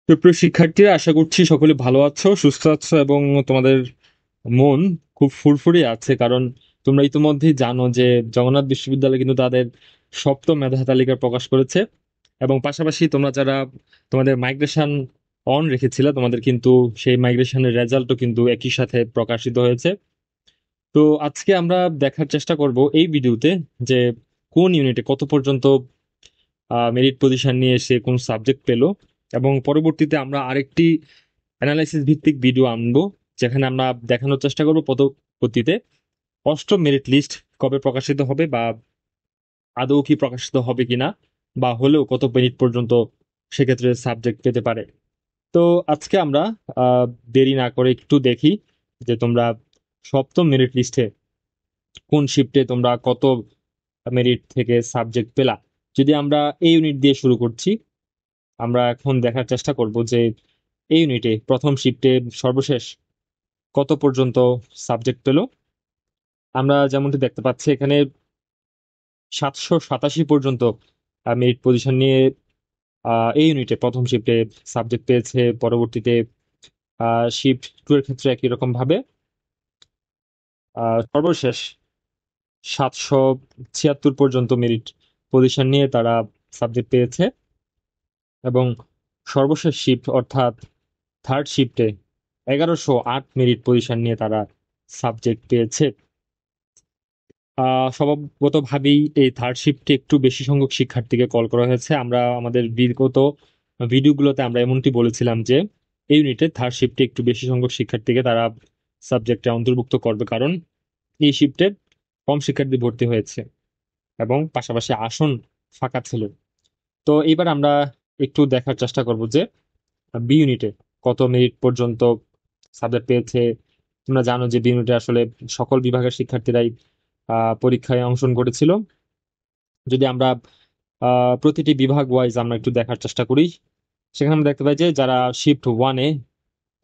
তো প্রিয় শিক্ষার্থীরা, আশা করছি সকলে ভালো আছো, সুস্থ আছো এবং তোমাদের মন খুব ফুরফুরে আছে। কারণ তোমরা ইতিমধ্যেই জানো যে জগন্নাথ বিশ্ববিদ্যালয় কিন্তু তাদের সপ্তম মেধা তালিকা প্রকাশ করেছে। এবং পাশাপাশি তোমরা যারা তোমাদের মাইগ্রেশন অন রেখেছিলে, তোমাদের কিন্তু সেই মাইগ্রেশনের রেজাল্টও কিন্তু একই সাথে প্রকাশিত হয়েছে। তো আজকে আমরা দেখার চেষ্টা করব এই ভিডিওতে যে কোন ইউনিটে কত পর্যন্ত মেরিট পজিশন নিয়ে এসে কোন সাবজেক্ট পেলো। এবং পরবর্তীতে আমরা আরেকটি অ্যানালাইসিস ভিত্তিক ভিডিও আনবো, যেখানে আমরা দেখানোর চেষ্টা করব পদ্ধতিতে অষ্টম মেরিট লিস্ট কবে প্রকাশিত হবে, বা আদৌ কি প্রকাশিত হবে কিনা, বা হলেও কত মেরিট পর্যন্ত সেক্ষেত্রে সাবজেক্ট পেতে পারে। তো আজকে আমরা আহ, দেরি না করে একটু দেখি যে তোমরা সপ্তম মেরিট লিস্টে কোন শিফটে তোমরা কত মেরিট থেকে সাবজেক্ট পেলা। যদি আমরা এই ইউনিট দিয়ে শুরু করছি, আমরা এখন দেখার চেষ্টা করব যে এই ইউনিটে প্রথম শিফটে সর্বশেষ কত পর্যন্ত সাবজেক্ট পেল। আমরা যেমনটি দেখতে পাচ্ছি এখানে 787 পর্যন্ত মেরিট পজিশন নিয়ে এই ইউনিটে প্রথম শিফটে সাবজেক্ট পেয়েছে। পরবর্তীতে শিফট টু এর ক্ষেত্রে একই রকম ভাবে সর্বশেষ 776 পর্যন্ত মেরিট পজিশন নিয়ে তারা সাবজেক্ট পেয়েছে। এবং সর্বশেষ শিফট অর্থাৎ থার্ড শিফটে 1108 মেরিট পজিশন নিয়ে তারা সাবজেক্ট পেয়েছে। স্বভাবগতভাবেই এই থার্ড শিফটে একটু বেশি সংখ্যক শিক্ষার্থীকে কল করা হয়েছে। আমরা আমাদের বিগত ভিডিওগুলোতে আমরা এমনটি বলেছিলাম যে এই ইউনিটে থার্ড শিফটে একটু বেশি সংখ্যক শিক্ষার্থীকে তারা সাবজেক্টে অন্তর্ভুক্ত করবে, কারণ এই শিফটে কম শিক্ষার্থী ভর্তি হয়েছে এবং পাশাপাশি আসন ফাঁকা ছিল। তো এবার আমরা একটু দেখার চেষ্টা করব যে বি ইউনিটে কত মিনিট পর্যন্ত সাবজেক্ট পেয়েছে। তোমরা জানো যে বি ইউনিটে আসলে সকল বিভাগের শিক্ষার্থীরাই পরীক্ষায় অংশগ্রহণ করেছিল। যদি আমরা প্রতিটি বিভাগ ওয়াইজ আমরা একটু দেখার চেষ্টা করি, সেখানে আমরা দেখতে পাই যে যারা শিফট ওয়ানে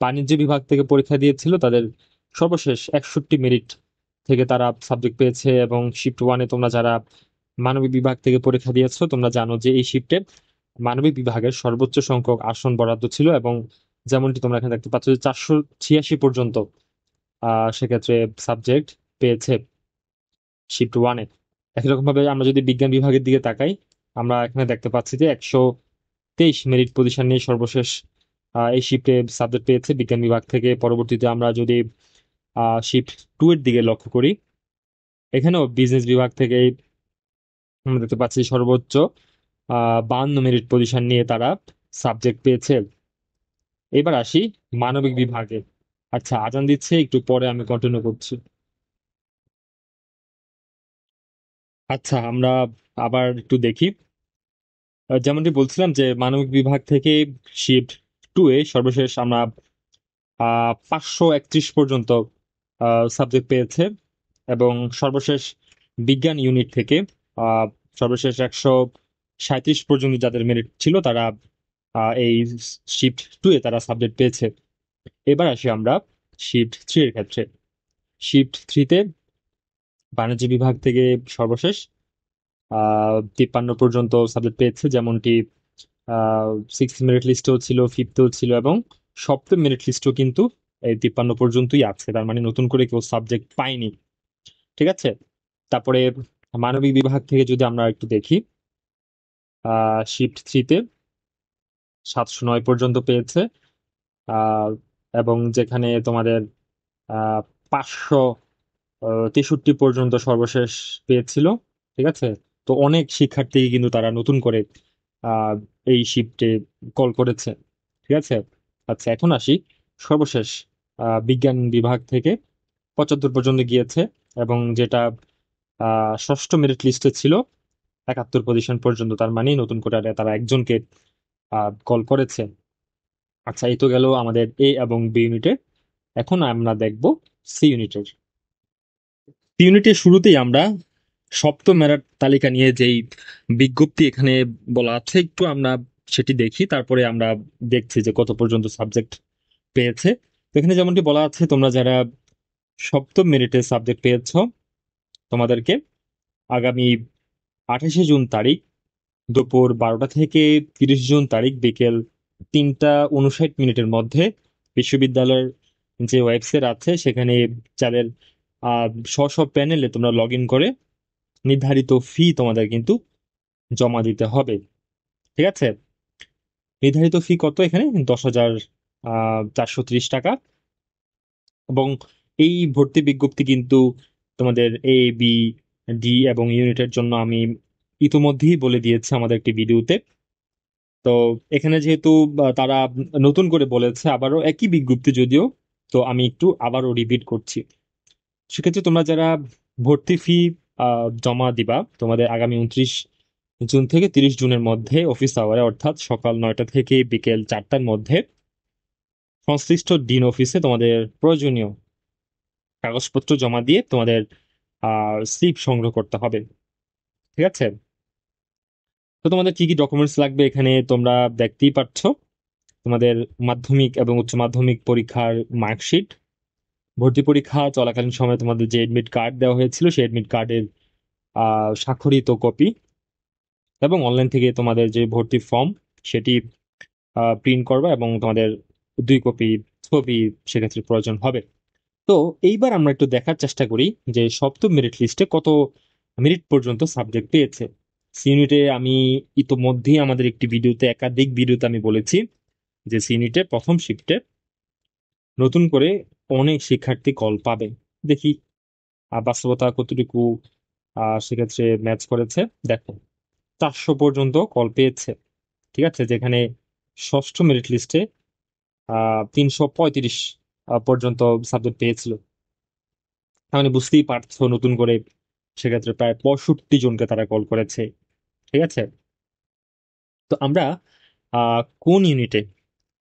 বাণিজ্য বিভাগ থেকে পরীক্ষা দিয়েছিল তাদের সর্বশেষ 61 মেরিট থেকে তারা সাবজেক্ট পেয়েছে। এবং শিফট ওয়ানে তোমরা যারা মানবিক বিভাগ থেকে পরীক্ষা দিয়েছো, তোমরা জানো যে এই শিফটে মানবিক বিভাগের সর্বোচ্চ সংখ্যক আসন বরাদ্দ ছিল। এবং যেমনটি তোমরা এখানে দেখতে পাচ্ছ যে 486 পর্যন্ত সেক্ষেত্রে সাবজেক্ট পেয়েছে শিফট ওয়ানে। একই রকম ভাবে আমরা যদি বিজ্ঞান বিভাগের দিকে তাকাই, আমরা এখানে দেখতে পাচ্ছি যে 123 মেরিট পজিশন নিয়ে সর্বশেষ এই শিফটে সাবজেক্ট পেয়েছে বিজ্ঞান বিভাগ থেকে। পরবর্তীতে আমরা যদি শিফট টু এর দিকে লক্ষ্য করি, এখানেও বিজনেস বিভাগ থেকে আমরা দেখতে পাচ্ছি সর্বোচ্চ 52 মেরিট পজিশন নিয়ে তারা সাবজেক্ট পেয়েছে। এবার আসি মানবিক বিভাগে। আচ্ছা, আজান দিচ্ছে, একটু পরে আমি কন্টিনিউ করছি। আচ্ছা, আমরা আবার একটু দেখি। যেমনটি বলছিলাম যে মানবিক বিভাগ থেকে শিফট টু এ সর্বশেষ আমরা 531 পর্যন্ত সাবজেক্ট পেয়েছে। এবং সর্বশেষ বিজ্ঞান ইউনিট থেকে আহ, সর্বশেষ 137 পর্যন্ত যাদের মেরিট ছিল তারা এই শিফট টু এ তারা সাবজেক্ট পেয়েছে। এবার আসি আমরা শিফট থ্রি এর ক্ষেত্রে। শিফট থ্রিতে বাণিজ্য বিভাগ থেকে সর্বশেষ 53 পর্যন্ত সাবজেক্ট পেয়েছে, যেমনটি সিক্স মেরিট লিস্টেও ছিল, ফিফথেও ছিল, এবং সপ্তম মেরিট লিস্টেও কিন্তু এই 53 পর্যন্তই আছে। তার মানে নতুন করে কেউ সাবজেক্ট পায়নি। ঠিক আছে। তারপরে মানবিক বিভাগ থেকে যদি আমরা একটু দেখি, শিফট থ্রিতে 709 পর্যন্ত পেয়েছে। আহ, এবং যেখানে তোমাদের 563 পর্যন্ত সর্বশেষ পেয়েছিল। ঠিক আছে। তো অনেক শিক্ষার্থী কিন্তু তারা নতুন করে আহ, এই শিফটে কল করেছে। ঠিক আছে। আচ্ছা, এখন আসি সর্বশেষ বিজ্ঞান বিভাগ থেকে 75 পর্যন্ত গিয়েছে। এবং যেটা ষষ্ঠ মেরিট লিস্টে ছিল 71 পজিশন পর্যন্ত, তার মানে নতুন করে আর তারা একজনকে কল করেছে। আচ্ছা, এই তো গেল আমাদের এ এবং বি ইউনিটে। এখন আমরা দেখব সি ইউনিটের। সি ইউনিটের শুরুতেই আমরা সপ্তম মেধার তালিকা নিয়ে যেই বিজ্ঞপ্তি এখানে বলা আছে, একটু আমরা সেটি দেখি, তারপরে আমরা দেখছি যে কত পর্যন্ত সাবজেক্ট পেয়েছে। তো এখানে যেমনটি বলা আছে, তোমরা যারা সপ্তম মেরিটে সাবজেক্ট পেয়েছো, তোমাদেরকে আগামী 28শে জুন তারিখ দুপুর 12টা থেকে 30 জুন তারিখ বিকেল 3টা 59 মিনিটের মধ্যে বিশ্ববিদ্যালয়ের যে ওয়েবসাইট আছে সেখানে যাদের স্ব স্ব প্যানেলে তোমরা লগ ইন করে নির্ধারিত ফি তোমাদের কিন্তু জমা দিতে হবে। ঠিক আছে, নির্ধারিত ফি কত এখানে? 10,430 টাকা। এবং এই ভর্তি বিজ্ঞপ্তি কিন্তু তোমাদের এ, বি, ডি এবং ইউনিটের জন্য আমি ইতোমধ্যেই বলে দিয়েছি আমাদের একটি ভিডিওতে। তো এখানে যেহেতু তারা নতুন করে বলেছে আবারও একই বিজ্ঞপ্তি যদিও, তো আমি একটু আবারও রিপিট করছি। সেক্ষেত্রে তোমরা যারা ভর্তি ফি জমা দিবা, তোমাদের আগামী 29 জুন থেকে 30 জুনের মধ্যে অফিস আওয়ারে, অর্থাৎ সকাল 9টা থেকে বিকেল 4টার মধ্যে সংশ্লিষ্ট ডিন অফিসে তোমাদের প্রয়োজনীয় কাগজপত্র জমা দিয়ে তোমাদের স্লিপ সংগ্রহ করতে হবে। ঠিক আছে, তো তোমাদের কি কি ডকুমেন্টস লাগবে এখানে তোমরা দেখতেই পাচ্ছ। তোমাদের মাধ্যমিক এবং উচ্চ মাধ্যমিক পরীক্ষার মার্কশিট, ভর্তি পরীক্ষা চলাকালীন সময়ে তোমাদের যে এডমিট কার্ড দেওয়া হয়েছিল সেই এডমিট কার্ডের স্বাক্ষরিত কপি, এবং অনলাইন থেকে তোমাদের যে ভর্তি ফর্ম সেটি প্রিন্ট করবা, এবং তোমাদের 2 কপি ছবি সেক্ষেত্রে প্রয়োজন হবে। তো এইবার আমরা একটু দেখার চেষ্টা করি যে সপ্তম মেরিট লিস্টে কত মিনিট পর্যন্ত সাবজেক্ট পেয়েছে। সি ইউনিটে আমি ইতোমধ্যেই আমাদের একটি ভিডিওতে, একাধিক ভিডিওতে আমি বলেছি যে সি ইউনিটে প্রথম শিফটে নতুন করে অনেক শিক্ষার্থী কল পাবে। দেখি বাস্তবতা কতটুকু সেক্ষেত্রে ম্যাচ করেছে। দেখো, 400 পর্যন্ত কল পেয়েছে। ঠিক আছে, যেখানে ষষ্ঠ মেরিট লিস্টে 335 পর্যন্ত সাবজেক্ট পেয়েছিল। তাহলে বুঝতেই পারছো নতুন করে সেক্ষেত্রে প্রায় 65 জনকে তারা কল করেছে। ঠিক আছে, তো আমরা কোন ইউনিটে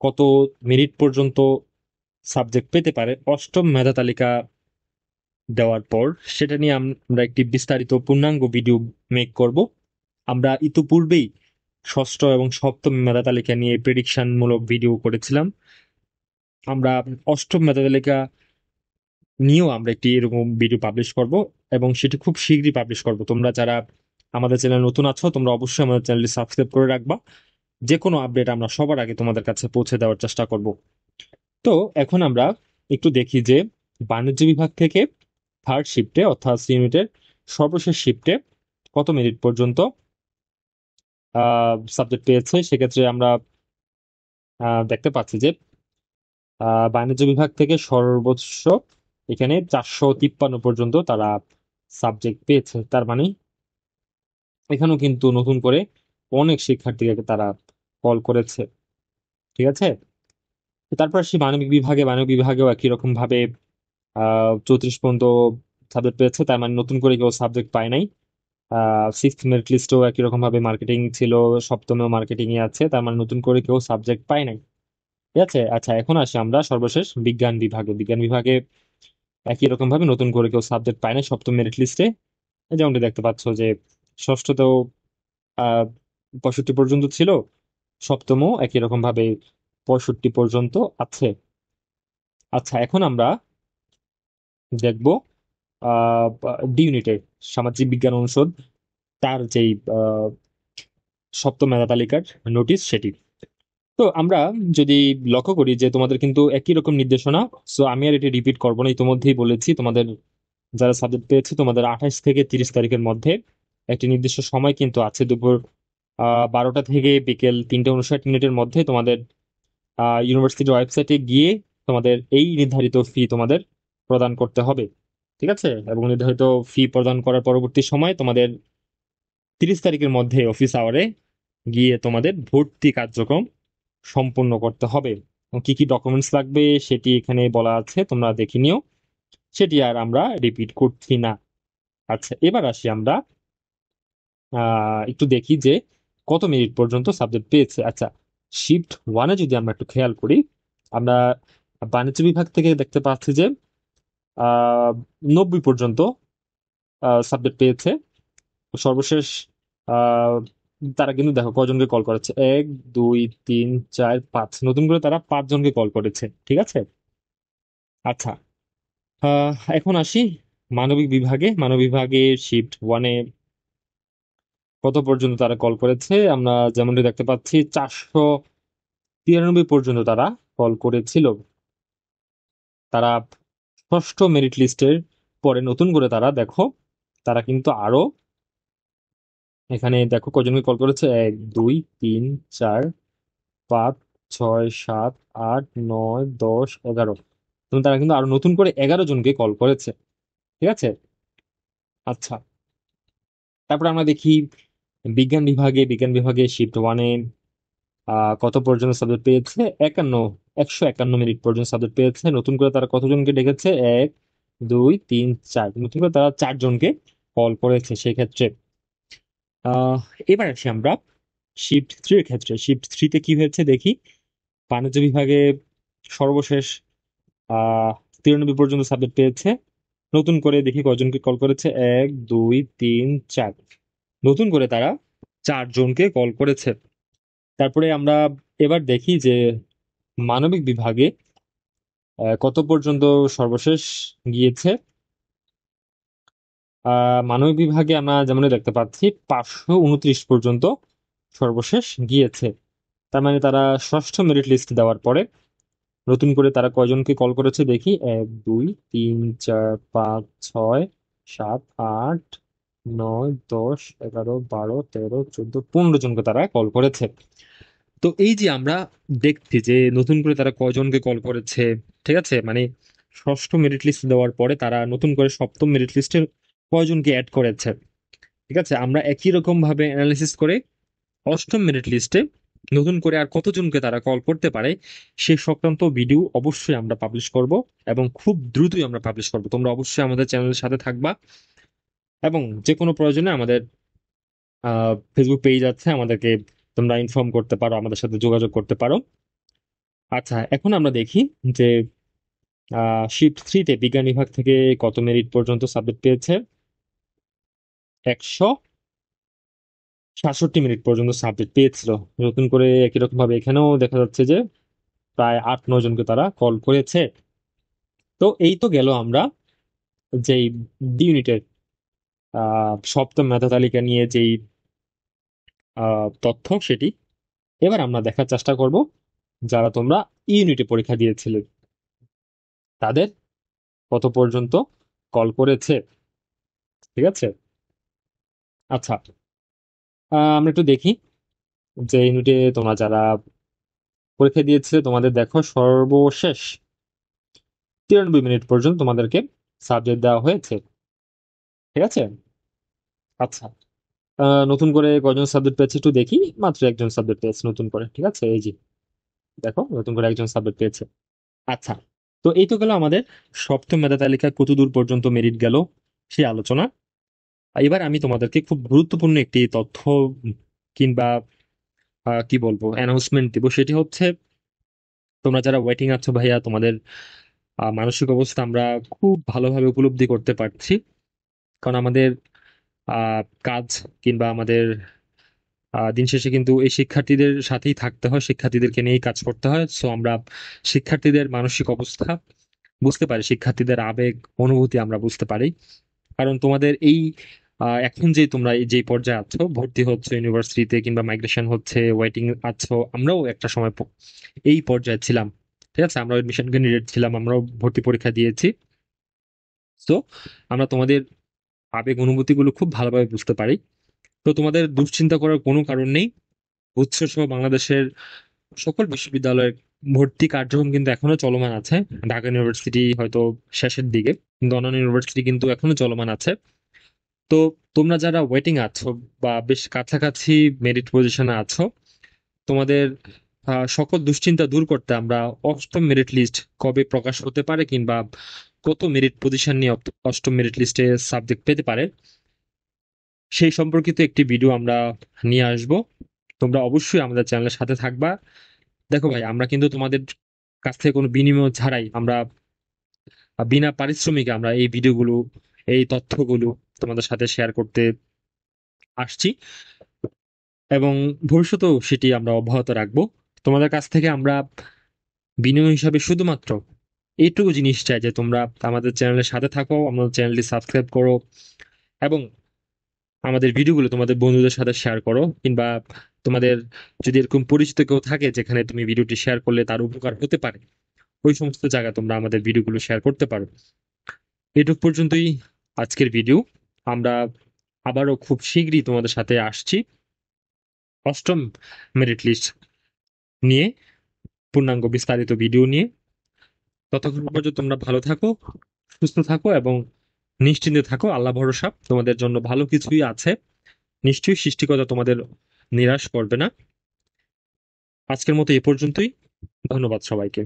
কত মেরিট পর্যন্ত সাবজেক্ট পেতে পারে অষ্টম মেধা তালিকা দেওয়ার পর, সেটা নিয়ে আমরা একটি বিস্তারিত পূর্ণাঙ্গ ভিডিও মেক করব। আমরা ইতিপূর্বেই ষষ্ঠ এবং সপ্তম মেধা তালিকা নিয়ে প্রেডিকশন মূলক ভিডিও করেছিলাম। আমরা অষ্টম মেধা তালিকা নিয়েও আমরা একটি এরকম ভিডিও পাবলিশ করব, এবং সেটি খুব শীঘ্রই পাবলিশ করব। তোমরা যারা আমাদের চ্যানেল নতুন আছো তোমরা অবশ্যই আমাদের চ্যানেলটি সাবস্ক্রাইব করে রাখবা। যে কোনো আপডেট আমরা সবার আগে তোমাদের কাছে পৌঁছে দেওয়ার চেষ্টা করব। তো এখন আমরা একটু দেখি যে বাণিজ্য বিভাগ থেকে থার্ড শিফটে অর্থাৎ ইউনিটের সর্বশেষ শিফটে কত মিনিট পর্যন্ত সাবজেক্ট পেয়েছে। সেক্ষেত্রে আমরা দেখতে পাচ্ছি যে বাণিজ্য বিভাগ থেকে সর্বোচ্চ এখানে 453 পর্যন্ত তারা সাবজেক্ট পেয়েছে। তার মানে এখানেও কিন্তু নতুন করে অনেক শিক্ষার্থীকে তারা কল করেছে। ঠিক আছে, তারপর আসি মানবিক বিভাগে। মানবিক বিভাগেও একই রকম ভাবে 34 পর্যন্ত সাবজেক্ট পেয়েছে। তার মানে নতুন করে কেউ সাবজেক্ট পায় নাই। সিক্সথ মেরিট লিস্টেও একই রকম ভাবে মার্কেটিং ছিল, সপ্তমেও মার্কেটিং এ আছে, তার মানে নতুন করে কেউ সাবজেক্ট পায় নাই। ঠিক আছে, আচ্ছা এখন আসি আমরা সর্বশেষ বিজ্ঞান বিভাগে। বিজ্ঞান বিভাগে একই রকম ভাবে নতুন করে কেউ সাবজেক্ট পায় না সপ্তম মেরিট লিস্টে। যেমনটি দেখতে পাচ্ছ যে ষষ্ঠতেও 65 পর্যন্ত ছিল, সপ্তমও একই রকম ভাবে 65 পর্যন্ত আছে। আচ্ছা এখন আমরা দেখব ডি ইউনিটের সামাজিক বিজ্ঞান অনুষদ তার যেই সপ্তম মেধা তালিকার নোটিশ সেটি। তো আমরা যদি লক্ষ্য করি যে তোমাদের কিন্তু একই রকম নির্দেশনা, সো আমি আর এটি রিপিট করবো না, ইতিমধ্যেই বলেছি তোমাদের যারা সাবজেক্ট পেয়েছে তোমাদের 28 থেকে 30 তারিখের মধ্যে একটি নির্দিষ্ট সময় কিন্তু আছে, দুপুর 12টা থেকে বিকেল 3:59 মিনিটের মধ্যে তোমাদের ইউনিভার্সিটির ওয়েবসাইটে গিয়ে তোমাদের এই নির্ধারিত ফি তোমাদের প্রদান করতে হবে। ঠিক আছে, এবং নির্ধারিত ফি প্রদান করার পরবর্তী সময় তোমাদের 30 তারিখের মধ্যে অফিস আওয়ারে গিয়ে তোমাদের ভর্তি কার্যক্রম সম্পূর্ণ করতে হবে। এবং কি কি ডকুমেন্টস লাগবে সেটি এখানে বলা আছে, তোমরা দেখে নিও, সেটি আর আমরা রিপিট করছি না। আচ্ছা এবার আসি আমরা একটু দেখি যে কত মিনিট পর্যন্ত সাবজেক্ট পেয়েছে। আচ্ছা, শিফট ওয়ানে যদি আমরা একটু খেয়াল করি, আমরা বাণিজ্য বিভাগ থেকে দেখতে পাচ্ছি যে 90 পর্যন্ত সাবজেক্ট পেয়েছে। সর্বশেষ আহ তারা কিন্তু দেখো কজনকে কল করেছে, 1 2 3 4 5, নতুন করে তারা 5 জনকে কল করেছে। ঠিক আছে, আচ্ছা এখন আসি মানবিক বিভাগে। মানবিক বিভাগে শিফট ওয়ানে কত পর্যন্ত তারা কল করেছে? আমরা যেমনটি দেখতে পাচ্ছি 93 পর্যন্ত তারা কল করেছিল। তারা ষষ্ঠ মেরিট লিস্টের পরে নতুন করে তারা দেখো, তারা কিন্তু আরো এখানে দেখো কজনকে কল করেছে, 1 2 3 4 5 6 7 8 9 10 11। এবং তারা কিন্তু আরো নতুন করে 11 জনকে কল করেছে। ঠিক আছে। আচ্ছা, তারপরে আমরা দেখি বিজ্ঞান বিভাগে শিফট ওয়ানে কত পর্যন্ত সাবজেক্ট পেয়েছে? 151 মিনিট পর্যন্ত সাবজেক্ট পেয়েছে। নতুন করে তারা কতজনকে ডেকেছে? 1 2 3 4, নতুন করে তারা 4 জনকে কল করেছে সেক্ষেত্রে। আহ এবার আসি আমরা শিফট 3 এর ক্ষেত্রে। শিফট 3-তে কি হয়েছে দেখি। বাণিজ্য বিভাগে সর্বশেষ আহ 93 পর্যন্ত সাবজেক্ট পেয়েছে। নতুন করে দেখি কজনকে কল করেছে, 1 2 3 4, নতুন করে তারা 4 জনকে কল করেছে। তারপরে আমরা এবার দেখি যে মানবিক বিভাগে কত পর্যন্ত সর্বশেষ গিয়েছে। মানবিক বিভাগে আমরা যেমন দেখতে পাচ্ছি 529 পর্যন্ত সর্বশেষ গিয়েছে। তার মানে তারা ষষ্ঠ মেরিট লিস্ট দেওয়ার পরে নতুন করে তারা কয়জনকে কল করেছে দেখি। 1 2 3 4 5 6 7 8 9 10 11 12 13 14 15 জনকে তারা কল করেছে। তো এই যে আমরা দেখছি যে নতুন করে তারা কয়জনকে কল করেছে। ঠিক আছে, মানে ষষ্ঠ মেরিট লিস্ট দেওয়ার পরে তারা নতুন করে সপ্তম মেরিট লিস্টে কয়জনকে অ্যাড করেছে। ঠিক আছে, আমরা একই রকম ভাবে অ্যানালিসিস করে অষ্টম মেরিট লিস্টে নতুন করে আর কতজনকে তারা কল করতে পারে সে সংক্রান্ত ভিডিও অবশ্যই আমরা পাবলিশ করব, এবং খুব দ্রুতই আমরা পাবলিশ করব। তোমরা অবশ্যই আমাদের চ্যানেলের সাথে থাকবা, এবং যে কোনো প্রয়োজনে আমাদের ফেসবুক পেজ আছে, আমাদেরকে তোমরা ইনফর্ম করতে পারো, আমাদের সাথে যোগাযোগ করতে পারো। আচ্ছা, এখন আমরা দেখি যে শিফট 3-তে বিজ্ঞান বিভাগ থেকে কত মেরিট পর্যন্ত সাবজেক্ট পেয়েছে। 167 মিনিট পর্যন্ত সাবজেক্ট পেয়েছিল। নতুন করে একই রকম ভাবে এখানেও দেখা যাচ্ছে যে প্রায় 8 9 জনকে তারা কল করেছে। তো এই তো গেল আমরা যেই ডি ইউনিটের সপ্তম মেধা তালিকা নিয়ে যেই তথ্য সেটি। এবার আমরা দেখার চেষ্টা করব যারা তোমরা ইউনিটে পরীক্ষা দিয়েছিলে তাদের কত পর্যন্ত কল করেছে। ঠিক আছে। আচ্ছা, আমরা একটু দেখি যে ইউনিটে তোমরা যারা পরীক্ষা দিয়েছিলে তোমাদের দেখো সর্বশেষ 93 মিনিট পর্যন্ত তোমাদেরকে সাবজেক্ট দেওয়া হয়েছে। ঠিক আছে। আচ্ছা, নতুন করে কয়জন সাবজেক্ট পেয়েছে একটু দেখি। মাত্র একজন সাবজেক্ট পেয়েছে নতুন করে। ঠিক আছে, এই যে দেখো নতুন করে একজন সাবজেক্ট পেয়েছে। আচ্ছা, তো এই তো গেল আমাদের সপ্তম মেধা তালিকায় কত দূর পর্যন্ত মেরিট গেল সেই আলোচনা। এবার আমি তোমাদেরকে খুব গুরুত্বপূর্ণ একটি তথ্য কিংবা কি বলবো অ্যানাউন্সমেন্ট দিব। সেটি হচ্ছে, তোমরা যারা ওয়েটিং আছো ভাইয়া, তোমাদের মানসিক অবস্থা আমরা খুব ভালোভাবে উপলব্ধি করতে পারছি। কারণ আমাদের কাজ কিংবা আমাদের দিন শেষে কিন্তু এই শিক্ষার্থীদের সাথেই থাকতে হয়, শিক্ষার্থীদেরকে নিয়েই কাজ করতে হয়। সো আমরা শিক্ষার্থীদের মানসিক অবস্থা বুঝতে পারি, শিক্ষার্থীদের আবেগ অনুভূতি আমরা বুঝতে পারি। কারণ তোমাদের এই এখন যে তোমরা যে পর্যায়ে আছো, ভর্তি হচ্ছে ইউনিভার্সিটিতে কিংবা মাইগ্রেশন হচ্ছে, ওয়েটিং আছো, আমরাও একটা সময় এই পর্যায়ে ছিলাম। ঠিক আছে, আমরা এডমিশন ক্যান্ডিডেট ছিলাম, আমরাও ভর্তি পরীক্ষা দিয়েছি। তো আমরা তোমাদের আবেগ অনুভূতিগুলো খুব ভালোভাবে বুঝতে পারি। তো তোমাদের দুশ্চিন্তা করার কোনো কারণ নেই। উৎসসহ বাংলাদেশের সকল বিশ্ববিদ্যালয়ের ভর্তি কার্যক্রম কিন্তু এখনো চলমান আছে। ঢাকা ইউনিভার্সিটি হয়তো শেষের দিকে, কিন্তু অন্যান্য ইউনিভার্সিটি কিন্তু এখনো চলমান আছে। তো তোমরা যারা ওয়েটিং আছো বা বেশ কাছাকাছি মেরিট পজিশনে আছো, তোমাদের সকল দুশ্চিন্তা দূর করতে আমরা অষ্টম মেরিট লিস্ট কবে প্রকাশ হতে পারে কিংবা কত মেরিট পজিশন নিয়ে অষ্টম মেরিট লিস্টে সাবজেক্ট পেতে পারে সেই সম্পর্কিত একটি ভিডিও আমরা নিয়ে আসব। তোমরা অবশ্যই আমাদের চ্যানেলের সাথে থাকবা। দেখো ভাই, আমরা কিন্তু তোমাদের কাছ থেকে কোনো বিনিময় ছাড়াই আমরা বিনা পারিশ্রমিকে আমরা এই ভিডিওগুলো, এই তথ্যগুলো তোমাদের সাথে শেয়ার করতে আসছি, এবং ভবিষ্যতেও সেটি আমরা অব্যাহত রাখবো। তোমাদের কাছ থেকে আমরা বিনিময় হিসাবে শুধুমাত্র এইটুকু জিনিস চাই যে তোমরা আমাদের চ্যানেলের সাথে থাকো, আমাদের চ্যানেলটি সাবস্ক্রাইব করো, এবং আমাদের ভিডিওগুলো তোমাদের বন্ধুদের সাথে শেয়ার করো, কিংবা তোমাদের যদি এরকম পরিচিত কেউ থাকে যেখানে তুমি ভিডিওটি শেয়ার করলে তার উপকার হতে পারে, ওই সমস্ত জায়গায় তোমরা আমাদের ভিডিওগুলো শেয়ার করতে পারো। এটুক পর্যন্তই আজকের ভিডিও। আমরা আবারও খুব শীঘ্রই তোমাদের সাথে আসছি অষ্টম মেরিট লিস্ট নিয়ে, পূর্ণাঙ্গ বিস্তারিত ভিডিও নিয়ে। ততক্ষণ পর্যন্ত তোমরা ভালো থাকো, সুস্থ থাকো এবং নিশ্চিন্তে থাকো। আল্লাহ ভরসা, তোমাদের জন্য ভালো কিছুই আছে। নিশ্চয়ই সৃষ্টিকর্তা তোমাদের নিরাশ করবে না। আজকের মতো এ পর্যন্তই। ধন্যবাদ সবাইকে।